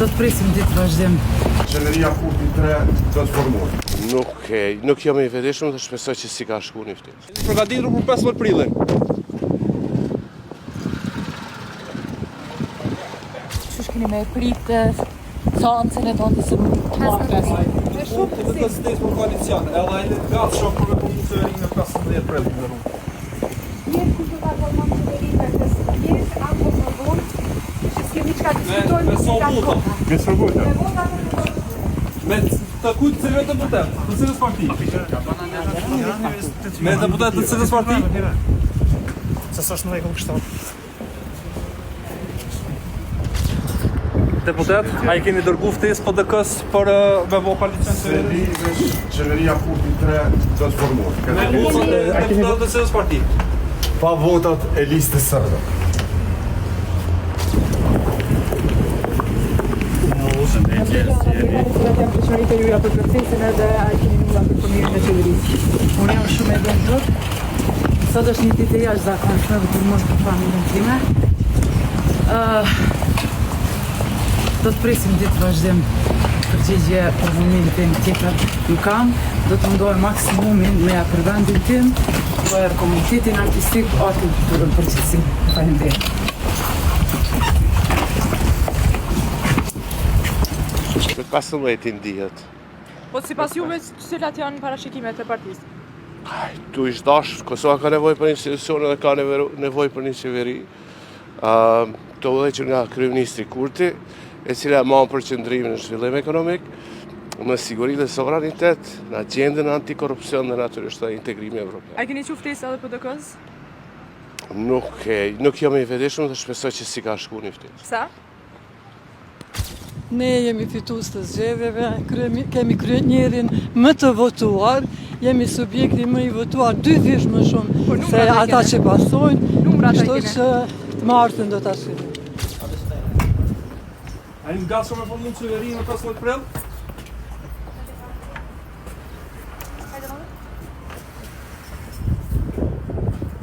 Do të presim ditë vazhdim. Qeveria Kurti 3 do të formohet. Nuk jam i vetëdijshëm dhe shpresoj që si ka shku një ftesë. Përgatitur për 15 prillin. Që shkini me pritë sancën e tonë të së marrës. Të të stes për koalicion, edhe ai gatë shumë për me përmu qeverinë në 15 prill në rrugë. Mirë ku do ta formon qeverinë këtë mirë apo më vonë, që s'kemi çka diskutojmë. Me sobuta. Me sobuta. Me të kujtë të cilëve të deputet, të cilës parti? Me deputet të cilës parti? Se s'është në rregull kështu. Deputet, a i keni dërgu ftesë PDK-s për me bo koalicion Qeveria Kurti 3 do të formohet. Me votat e deputetët të cilës parti? Pa votat e listës sërbe. Përshëndetje juja për procesin edhe a keni nula për përmirën e qeverisë. Unë jam shumë e dëmtur. Sot është një ditë e jashtëzakonshme për mua për familjen time. Do të presim ditë vazhdim. Përgjigje për momentin tjetër nuk kam. Do të mundohem maksimumin me ja për vendin tim, për komunitetin artistik, atë kulturën përgjithësi. Faleminderit. Për 15 ndihet. Po sipas juve, cilat janë parashikimet e partisë? Tu ish dash, Kosova ka nevojë për institucione dhe ka nevojë për një qeveri. Të udhëhequr nga kryeministri Kurti, e cila ma për qëndrimin në zhvillim ekonomik, në siguri dhe sovranitet, në agjendën antikorrupsion dhe natyrisht dhe integrimi evropian. A keni qenë ftesë edhe PDK-s? Nuk jam i vetëdijshëm dhe shpresoj që si ka shku një ftesë. Sa? Ne jemi fitues të zgjedhjeve, kemi kryenjerin më të votuar, jemi subjekti më i votuar 2 fish më shumë se ata që pasojnë, kështu që të martën do ta shihim. A i nga shumë e formu qeverinë në 15 prill?